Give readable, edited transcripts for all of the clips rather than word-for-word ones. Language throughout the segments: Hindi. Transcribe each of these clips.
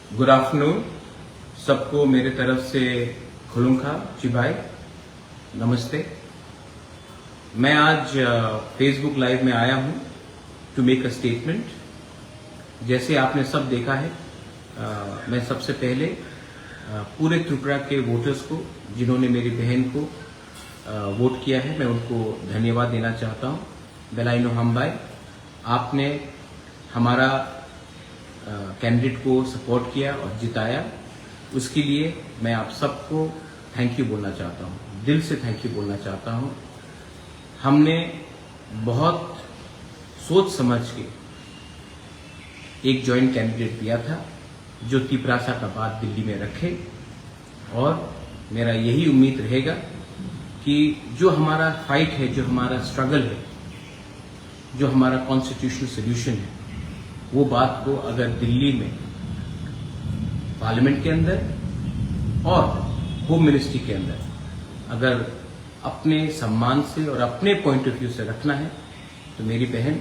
गुड आफ्टरनून सबको मेरे तरफ से खुलुंखा चिबाई नमस्ते। मैं आज फेसबुक लाइव में आया हूं टू मेक अ स्टेटमेंट। जैसे आपने सब देखा है, मैं सबसे पहले पूरे त्रिपुरा के वोटर्स को जिन्होंने मेरी बहन को वोट किया है, मैं उनको धन्यवाद देना चाहता हूं। बेलाइनो हमबाई, आपने हमारा कैंडिडेट को सपोर्ट किया और जिताया, उसके लिए मैं आप सबको थैंक यू बोलना चाहता हूं, दिल से थैंक यू बोलना चाहता हूं। हमने बहुत सोच समझ के एक जॉइंट कैंडिडेट दिया था जो तिपरासा का बात दिल्ली में रखे, और मेरा यही उम्मीद रहेगा कि जो हमारा फाइट है, जो हमारा स्ट्रगल है, जो हमारा कॉन्स्टिट्यूशनल सोल्यूशन है, वो बात को अगर दिल्ली में पार्लियामेंट के अंदर और होम मिनिस्ट्री के अंदर अगर अपने सम्मान से और अपने पॉइंट ऑफ व्यू से रखना है, तो मेरी बहन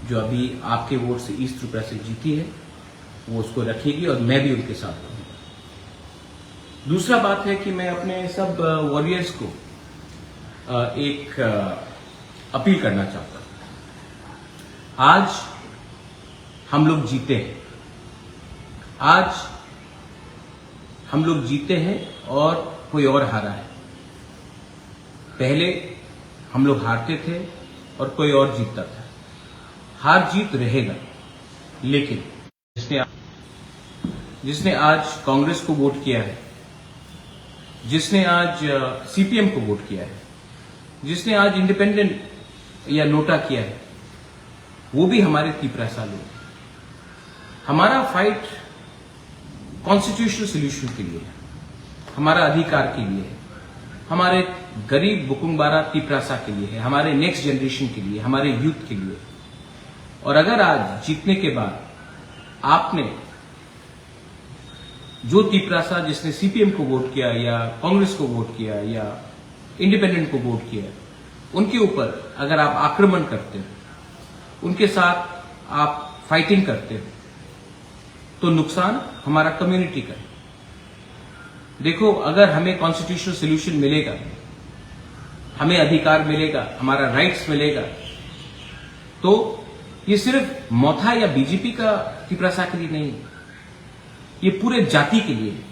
जो अभी आपके वोट से ईस्ट त्रिपुरा से जीती है, वो उसको रखेगी और मैं भी उनके साथ रहूंगा। दूसरा बात है कि मैं अपने सब वॉरियर्स को एक अपील करना चाहता हूं। आज हम लोग जीते हैं, आज हम लोग जीते हैं और कोई और हारा है। पहले हम लोग हारते थे और कोई और जीतता था। हार जीत रहेगा, लेकिन जिसने आज कांग्रेस को वोट किया है, जिसने आज सीपीएम को वोट किया है, जिसने आज इंडिपेंडेंट या नोटा किया है, वो भी हमारे तिपरासा लोग। हमारा फाइट कॉन्स्टिट्यूशनल सोल्यूशन के लिए है, हमारा अधिकार के लिए है, हमारे गरीब बुकुंगबारा तिपरासा के लिए है, हमारे नेक्स्ट जनरेशन के लिए, हमारे यूथ के लिए। और अगर आज जीतने के बाद आपने जो तिपरासा जिसने सीपीएम को वोट किया या कांग्रेस को वोट किया या इंडिपेंडेंट को वोट किया, उनके ऊपर अगर आप आक्रमण करते हो, उनके साथ आप फाइटिंग करते हो, तो नुकसान हमारा कम्युनिटी का है। देखो, अगर हमें कॉन्स्टिट्यूशनल सोल्यूशन मिलेगा, हमें अधिकार मिलेगा, हमारा राइट्स मिलेगा, तो ये सिर्फ मोथा या बीजेपी का तिपरासा के लिए नहीं है, ये पूरे जाति के लिए है।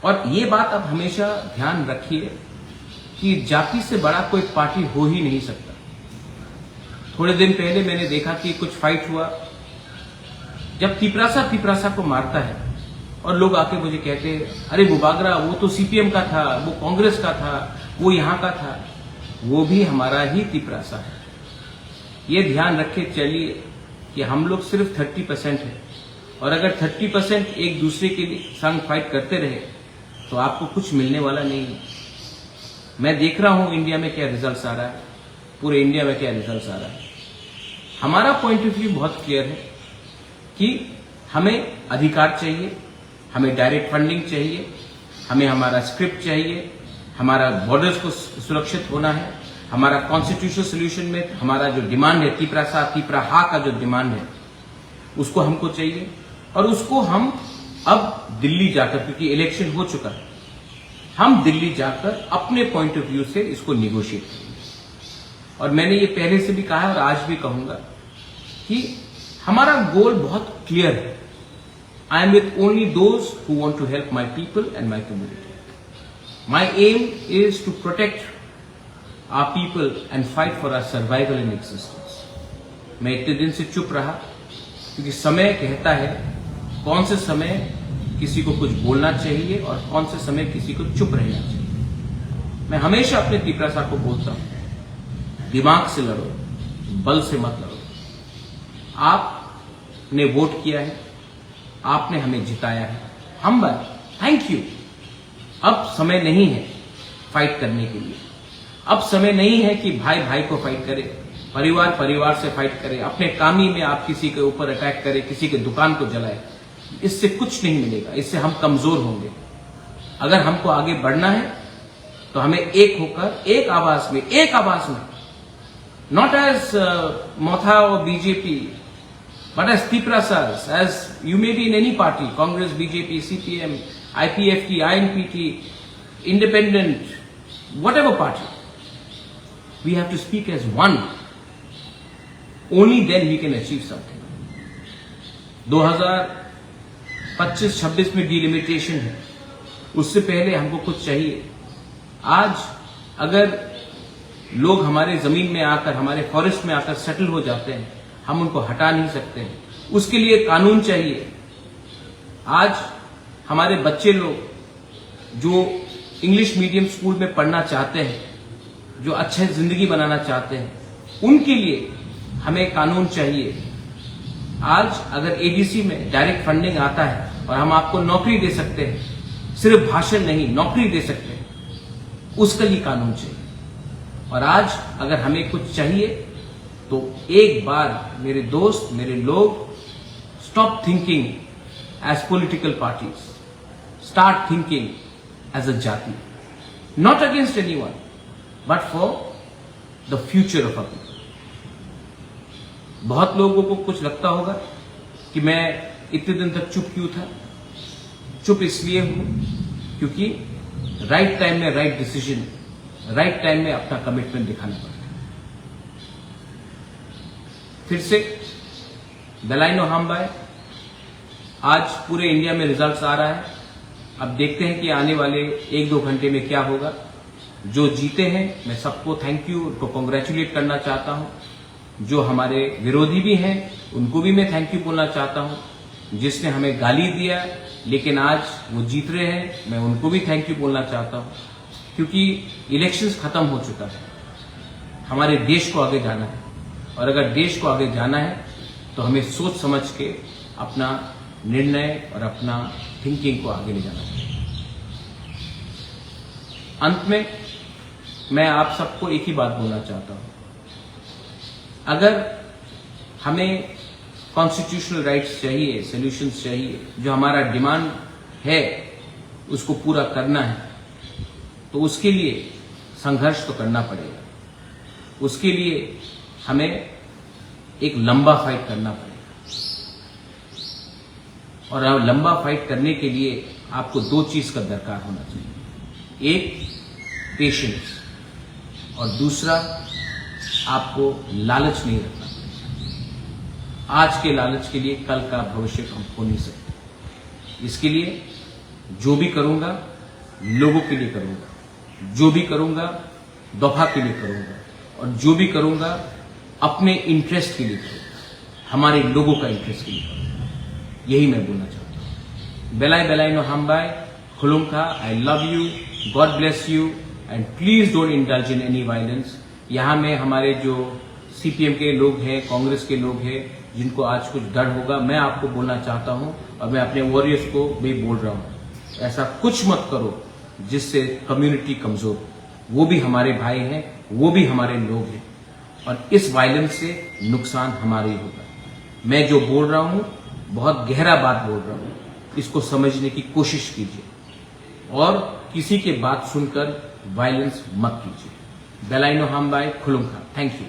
और ये बात आप हमेशा ध्यान रखिए कि जाति से बड़ा कोई पार्टी हो ही नहीं सकता। थोड़े दिन पहले मैंने देखा कि कुछ फाइट हुआ, जब तिपरासा को मारता है और लोग आके मुझे कहते हैं, अरे बुबागरा, वो तो सीपीएम का था, वो कांग्रेस का था, वो यहां का था। वो भी हमारा ही तिपरासा है। ये ध्यान रखे चलिए कि हम लोग सिर्फ 30% है, और अगर 30% एक दूसरे के संग फाइट करते रहे तो आपको कुछ मिलने वाला नहीं है। मैं देख रहा हूं इंडिया में क्या रिजल्ट आ रहा है, पूरे इंडिया में क्या रिजल्ट आ रहा है। हमारा पॉइंट ऑफ व्यू बहुत क्लियर है कि हमें अधिकार चाहिए, हमें डायरेक्ट फंडिंग चाहिए, हमें हमारा स्क्रिप्ट चाहिए, हमारा बॉर्डर्स को सुरक्षित होना है, हमारा कॉन्स्टिट्यूशनल सोल्यूशन में हमारा जो डिमांड है, तिपराहा का जो डिमांड है, उसको हमको चाहिए। और उसको हम अब दिल्ली जाकर, क्योंकि इलेक्शन हो चुका है, हम दिल्ली जाकर अपने पॉइंट ऑफ व्यू से इसको निगोशिएट करेंगे। और मैंने ये पहले से भी कहा और आज भी कहूंगा कि हमारा गोल बहुत क्लियर है। I am with only those who want to help my people and my community. My aim is to protect our people and fight for our survival and existence. मैं इतने दिन से चुप रहा क्योंकि समय कहता है कौन से समय किसी को कुछ बोलना चाहिए और कौन से समय किसी को चुप रहना चाहिए। मैं हमेशा अपने तिपरासा को बोलता हूं, दिमाग से लड़ो, बल से मत लड़ो। आपने वोट किया है, आपने हमें जिताया है, हम थैंक यू। अब समय नहीं है फाइट करने के लिए, अब समय नहीं है कि भाई भाई को फाइट करे, परिवार परिवार से फाइट करे, अपने कामी में आप किसी के ऊपर अटैक करे, किसी के दुकान को जलाए। इससे कुछ नहीं मिलेगा, इससे हम कमजोर होंगे। अगर हमको आगे बढ़ना है तो हमें एक होकर एक आवाज में, नॉट एज मोथा और BJP But as Tiprasas, as you may be in any party, Congress, BJP, CPM, IPFT, INPT, independent, whatever party, we have to speak as one. Only then we can achieve something. 2025-26 में डिलिमिटेशन है, उससे पहले हमको कुछ चाहिए. आज अगर लोग हमारे जमीन में आकर, हमारे फॉरेस्ट में आकर सेटल हो जाते हैं, हम उनको हटा नहीं सकते हैं. उसके लिए कानून चाहिए. आज हमारे बच्चे लोग जो इंग्लिश मीडियम स्कूल में पढ़ना चाहते हैं, जो अच्छी जिंदगी बनाना चाहते हैं, उनके लिए हमें कानून चाहिए. आज अगर एडीसी में डायरेक्ट फंडिंग आता है और हम आपको नौकरी दे सकते हैं, सिर्फ भाषण नहीं, नौकरी दे सकते हैं, उसके लिए कानून चाहिए. और आज अगर हमें कुछ चाहिए तो एक बार मेरे दोस्त, मेरे लोग, stop thinking as political parties, start thinking as a जाति. Not against anyone, but for the future of a people. बहुत लोगों को कुछ लगता होगा कि मैं इतने दिन तक चुप क्यों था. चुप इसलिए हूं क्योंकि राइट टाइम में राइट डिसीजन, राइट टाइम में अपना कमिटमेंट दिखाना पड़ता है. फिर से दलाइनो हाम्बाई, आज पूरे इंडिया में रिजल्ट्स आ रहा है. अब देखते हैं कि आने वाले 1-2 घंटे में क्या होगा. जो जीते हैं मैं सबको थैंक यू, उनको कॉन्ग्रेचुलेट करना चाहता हूं. जो हमारे विरोधी भी हैं उनको भी मैं थैंक यू बोलना चाहता हूं. जिसने हमें गाली दिया लेकिन आज वो जीत रहे हैं, मैं उनको भी थैंक यू बोलना चाहता हूं. क्योंकि इलेक्शंस खत्म हो चुका है, हमारे देश को आगे जाना है. और अगर देश को आगे जाना है तो हमें सोच समझ के अपना निर्णय और अपना थिंकिंग को आगे ले जाना चाहिए. अंत में मैं आप सबको एक ही बात बोलना चाहता हूं. अगर हमें कॉन्स्टिट्यूशनल राइट्स चाहिए, सॉल्यूशंस चाहिए, जो हमारा डिमांड है उसको पूरा करना है, तो उसके लिए संघर्ष तो करना पड़ेगा. उसके लिए हमें एक लंबा फाइट करना पड़ेगा. और लंबा फाइट करने के लिए आपको 2 चीज का दरकार होना चाहिए. एक पेशेंस, और दूसरा आपको लालच नहीं रखना पड़ेगा. आज के लालच के लिए कल का भविष्य हम खो नहीं सकते. इसके लिए जो भी करूंगा लोगों के लिए करूंगा, जो भी करूंगा दफा के लिए करूंगा, और जो भी करूंगा अपने इंटरेस्ट के लिए करूंगा, हमारे लोगों का इंटरेस्ट के लिए करूंगा. यही मैं बोलना चाहता हूं. बेलाइनो हाम्बाई, खुलुमखा, I love you, God bless you, and please don't indulge in any violence. यहां में हमारे जो सीपीएम के लोग हैं, कांग्रेस के लोग हैं, जिनको आज कुछ डर होगा, मैं आपको बोलना चाहता हूं, और मैं अपने वॉरियर्स को भी बोल रहा हूं, ऐसा कुछ मत करो जिससे कम्युनिटी कमजोर. वो भी हमारे भाई हैं, वो भी हमारे लोग हैं, और इस वायलेंस से नुकसान हमारे ही होगा. मैं जो बोल रहा हूं बहुत गहरा बात बोल रहा हूं, इसको समझने की कोशिश कीजिए और किसी के बात सुनकर वायलेंस मत कीजिए. बेलाइनो हाम्बाई, खुलुमखा. Thank you.